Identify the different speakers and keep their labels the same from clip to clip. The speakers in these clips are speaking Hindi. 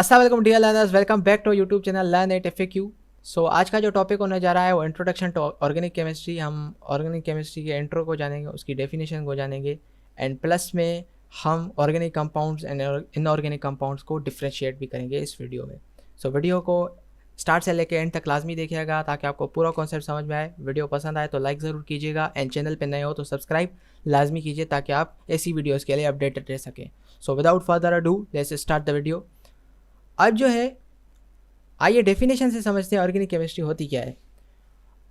Speaker 1: अस्सलाम वालेकुम dear learners, welcome back to YouTube channel learn at FAQ। So आज का जो टॉपिक होने जा रहा है वो इंट्रोडक्शन टू ऑर्गेनिक केमिस्ट्री। हम ऑर्गेनिक केमिस्ट्री के इंट्रो को जानेंगे, उसकी डेफिनेशन को जानेंगे एंड प्लस में हम organic compounds and inorganic compounds को डिफ्रेंशिएट भी करेंगे इस वीडियो में। सो वीडियो को स्टार्ट से लेकर एंड तक लाजमी देखिएगा ताकि आपको पूरा कॉन्सेप्ट समझ में आए। वीडियो पसंद आए तो लाइक ज़रूर कीजिएगा एंड चैनल पे नए हो तो सब्सक्राइब लाजमी कीजिए ताकि आप ऐसी वीडियोज़ के लिए अपडेटेड रह सकें। So without further ado let's start the video. अब जो है आइए डेफिनेशन से समझते हैं ऑर्गेनिक केमिस्ट्री होती क्या है।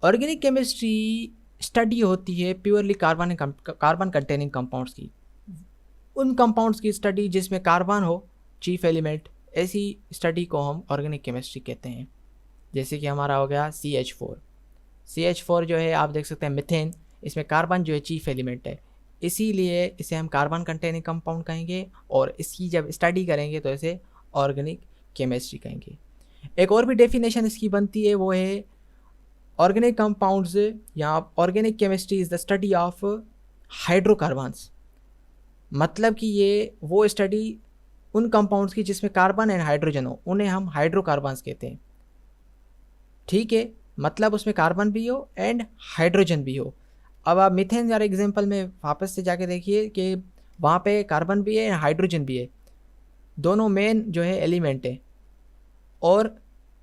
Speaker 1: ऑर्गेनिक केमिस्ट्री स्टडी होती है प्योरली कार्बन कंटेनिंग कंपाउंड्स की, उन कंपाउंड्स की स्टडी जिसमें कार्बन हो चीफ एलिमेंट, ऐसी स्टडी को हम ऑर्गेनिक केमिस्ट्री कहते हैं। जैसे कि हमारा हो गया CH4 जो है आप देख सकते हैं मिथेन, इसमें कार्बन जो है चीफ एलिमेंट है, इसीलिए इसे हम कार्बन कंटेनिंग कंपाउंड कहेंगे और इसकी जब स्टडी करेंगे तो इसे ऑर्गेनिक केमिस्ट्री कहेंगे। एक और भी डेफिनेशन इसकी बनती है, वो है ऑर्गेनिक कंपाउंड्स या organic chemistry is the study of hydrocarbons. मतलब कि ये वो स्टडी उन कंपाउंड्स की जिसमें कार्बन एंड हाइड्रोजन हो, उन्हें हम हाइड्रोकार्बन्स कहते हैं। ठीक है, मतलब उसमें कार्बन भी हो एंड हाइड्रोजन भी हो। अब आप मीथेन यार एग्जांपल में वापस से जाके देखिए कि वहाँ पे कार्बन भी है हाइड्रोजन भी है, दोनों मेन जो है एलिमेंट है, और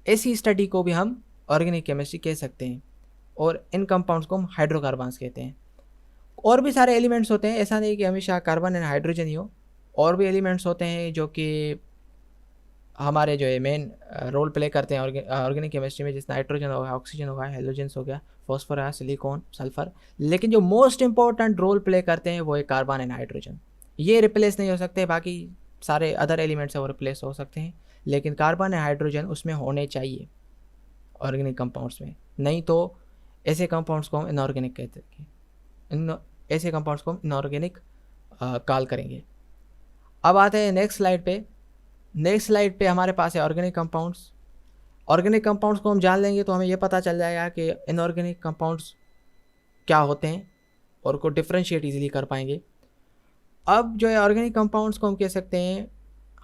Speaker 1: ऐसी स्टडी को भी हम ऑर्गेनिक केमिस्ट्री कह सकते हैं और इन कंपाउंड्स को हम हाइड्रोकार्बन्स कहते हैं। और भी सारे एलिमेंट्स होते हैं, ऐसा नहीं कि हमेशा कार्बन एंड हाइड्रोजन ही हो, और भी एलिमेंट्स होते हैं जो कि हमारे जो है मेन रोल प्ले करते हैं ऑर्गेनिक केमिस्ट्री में, जैसे नाइट्रोजन हो गया, ऑक्सीजन हो गया, हेलोजेंस हो गया, फॉस्फोर है, सिलिकॉन, सल्फर। लेकिन जो मोस्ट इंपॉर्टेंट रोल प्ले करते हैं वो है कार्बन एंड हाइड्रोजन। ये रिप्लेस नहीं हो सकते, बाकी सारे अदर एलिमेंट्स हैं वो रिप्लेस हो सकते हैं, लेकिन कार्बन एंड हाइड्रोजन उसमें होने चाहिए ऑर्गेनिक कंपाउंड्स में, नहीं तो ऐसे कंपाउंड्स को हम इनऑर्गेनिक कहते हैं, ऐसे कंपाउंड्स को हम इनऑर्गेनिक कॉल करेंगे। अब आते हैं नेक्स्ट स्लाइड पे हमारे पास है ऑर्गेनिक कंपाउंड्स। ऑर्गेनिक कंपाउंड्स को हम जान लेंगे तो हमें यह पता चल जाएगा कि इनऑर्गेनिक कंपाउंड्स क्या होते हैं और को डिफ्रेंशिएट इजीली कर पाएंगे। अब जो है ऑर्गेनिक कंपाउंड्स को हम कह सकते हैं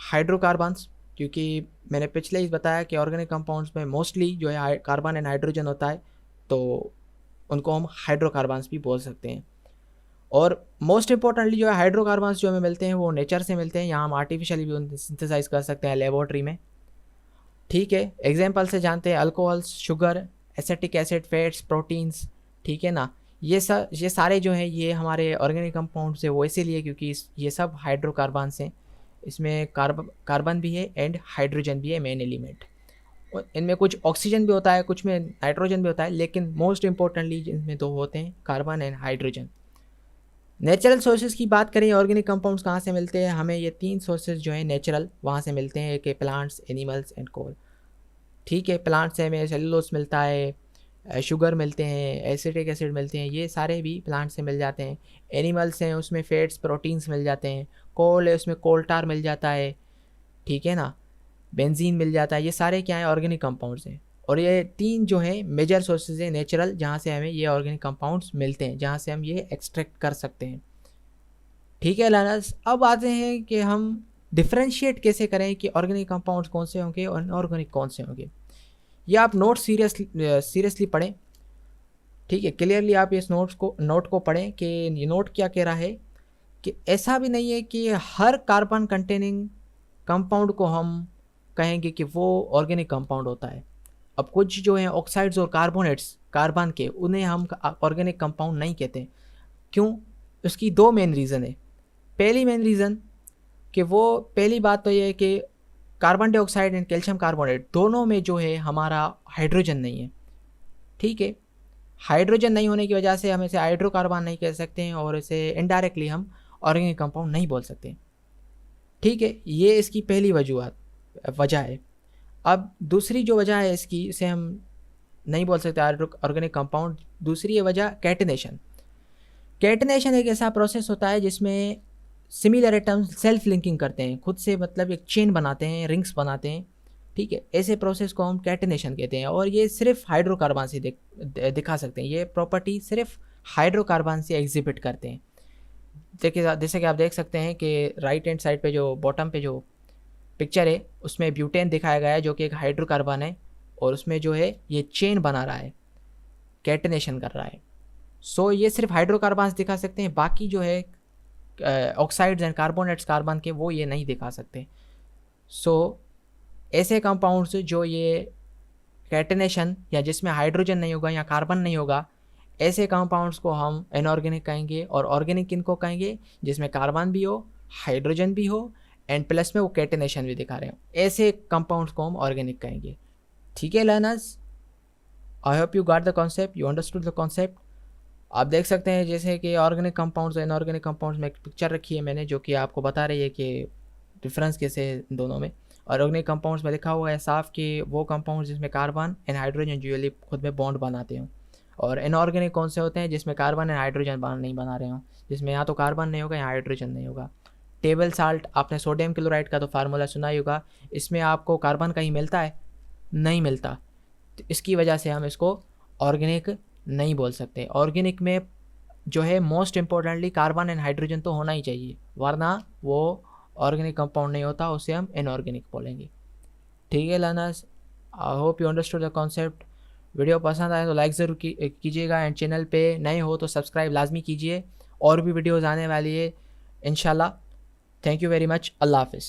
Speaker 1: हाइड्रोकार्बन्स, क्योंकि मैंने पिछले ही बताया कि ऑर्गेनिक कंपाउंड्स में मोस्टली जो है कार्बन एंड हाइड्रोजन होता है, तो उनको हम हाइड्रोकार्बन्स भी बोल सकते हैं। और मोस्ट इंपॉर्टेंटली जो है हाइड्रोकार्बन्स जो हमें मिलते हैं वो नेचर से मिलते हैं, यहाँ हम आर्टिफिशियली भी सिंथेसाइज कर सकते हैं लेबोरेटरी में। ठीक है, एग्जाम्पल से जानते हैं alcohols, sugar, acetic acid, fats, proteins. ठीक है ना, ये सारे जो हैं ये हमारे ऑर्गेनिक कंपाउंड्स है, वो इसीलिए क्योंकि ये सब हाइड्रोकार्बन्स हैं। इसमें कार्बन भी है एंड हाइड्रोजन भी है मेन एलिमेंट, और इनमें कुछ ऑक्सीजन भी होता है, कुछ में नाइट्रोजन भी होता है, लेकिन मोस्ट इंपॉर्टेंटली इनमें दो होते हैं, carbon and hydrogen. Natural sources की बात करें ऑर्गेनिक कंपाउंड्स कहाँ से मिलते हैं, हमें ये 3 सोर्सेज जो है नेचुरल वहाँ से मिलते हैं, एक प्लांट्स, एनिमल्स एंड कोल। ठीक है, प्लांट्स से हमें सेलुलोज मिलता है, शुगर मिलते हैं, एसिटिक एसिड मिलते हैं, ये सारे भी प्लांट से मिल जाते हैं। एनिमल्स हैं उसमें फैट्स, प्रोटीन्स मिल जाते हैं। कोल है उसमें कोल टार मिल जाता है, ठीक है ना, बेंजीन मिल जाता है। ये सारे क्या है ऑर्गेनिक कंपाउंड्स हैं, और ये 3 जो है मेजर सोर्सेज हैं नेचुरल, जहाँ से हमें ये ऑर्गेनिक कंपाउंड्स मिलते हैं, जहाँ से हम ये एक्सट्रैक्ट कर सकते हैं। ठीक है लर्नर्स, अब आते हैं कि हम डिफ्रेंशिएट कैसे करें कि ऑर्गेनिक कंपाउंड्स कौन से होंगे और इनऑर्गेनिक कौन से होंगे। ये आप नोट सीरियसली पढ़ें। ठीक है, क्लियरली आप इस नोट को पढ़ें कि ये नोट क्या कह रहा है कि ऐसा भी नहीं है कि हर कार्बन कंटेनिंग कंपाउंड को हम कहेंगे कि वो ऑर्गेनिक कंपाउंड होता है। अब कुछ जो है ऑक्साइड्स और कार्बोनेट्स कार्बन के, उन्हें हम ऑर्गेनिक कंपाउंड नहीं कहते। क्यों? उसकी 2 मेन रीज़न है। पहली मेन रीज़न कि वो पहली बात तो ये है कि carbon dioxide and calcium carbonate दोनों में जो है हमारा हाइड्रोजन नहीं है। ठीक है, हाइड्रोजन नहीं होने की वजह से हम इसे हाइड्रोकार्बन नहीं कह सकते हैं और इसे इनडायरेक्टली हम ऑर्गेनिक कंपाउंड नहीं बोल सकते। ठीक है, ये इसकी पहली वजह है। अब दूसरी जो वजह है इसकी, इसे हम नहीं बोल सकते ऑर्गेनिक कंपाउंड, दूसरी वजह कैटनेशन। कैटनेशन एक ऐसा प्रोसेस होता है जिसमें सिमिलर एटम्स सेल्फ लिंकिंग करते हैं, खुद से मतलब एक चेन बनाते हैं, रिंग्स बनाते हैं। ठीक है, ऐसे प्रोसेस को हम कैटनेशन कहते हैं, और ये सिर्फ हाइड्रोकार्बन से दिखा सकते हैं। ये प्रॉपर्टी सिर्फ हाइड्रोकार्बन से एग्जिबिट करते हैं। देखिए, जैसे कि आप देख सकते हैं कि राइट हैंड साइड पे जो बॉटम पे जो पिक्चर है उसमें ब्यूटेन दिखाया गया है जो कि एक हाइड्रोकार्बन है, और उसमें जो है ये चेन बना रहा है, कैटनेशन कर रहा है। सो ये सिर्फ हाइड्रोकार्बन्स दिखा सकते हैं, बाकी जो है ऑक्साइड्स एंड कार्बोनेट्स कार्बन के वो ये नहीं दिखा सकते। सो ऐसे कंपाउंड्स जो ये कैटनेशन या जिसमें हाइड्रोजन नहीं होगा या कार्बन नहीं होगा, ऐसे कंपाउंड्स को हम इनऑर्गेनिक कहेंगे। और ऑर्गेनिक किनको कहेंगे? जिसमें कार्बन भी हो, हाइड्रोजन भी हो, एंड प्लस में वो कैटनेशन भी दिखा रहे हो, ऐसे कंपाउंड्स को हम ऑर्गेनिक कहेंगे। ठीक है learners, I hope you got the concept, you understood the concept. आप देख सकते हैं जैसे कि ऑर्गेनिक कंपाउंड्स और इनऑर्गेनिक कंपाउंड्स में एक पिक्चर रखी है मैंने, जो कि आपको बता रही है कि डिफरेंस कैसे है इन दोनों में। और ऑर्गेनिक कंपाउंड्स में लिखा हुआ है साफ कि वो कंपाउंड्स जिसमें कार्बन एंड हाइड्रोजन ड्यूअली खुद में बॉन्ड बनाते हों। और इनऑर्गेनिक कौन से होते हैं? जिसमें कार्बन एंड हाइड्रोजन बॉन्ड नहीं बना रहे हों, जिसमें या तो कार्बन नहीं होगा या हाइड्रोजन नहीं होगा। टेबल साल्ट, आपने सोडियम क्लोराइड का तो फार्मूला सुना ही होगा, इसमें आपको कार्बन कहीं मिलता है? नहीं मिलता। तो इसकी वजह से हम इसको ऑर्गेनिक नहीं बोल सकते। ऑर्गेनिक में जो है most importantly carbon and hydrogen तो होना ही चाहिए, वरना वो ऑर्गेनिक कंपाउंड नहीं होता, उसे हम इनऑर्गेनिक बोलेंगे। ठीक है learners, I hope you understood the concept. Video पसंद आए तो लाइक ज़रूर कीजिएगा, एंड चैनल पे नए हो तो सब्सक्राइब लाजमी कीजिए। और भी वीडियोज़ आने वाली है इंशाल्लाह। थैंक यू वेरी मच, अल्लाह हाफिज़।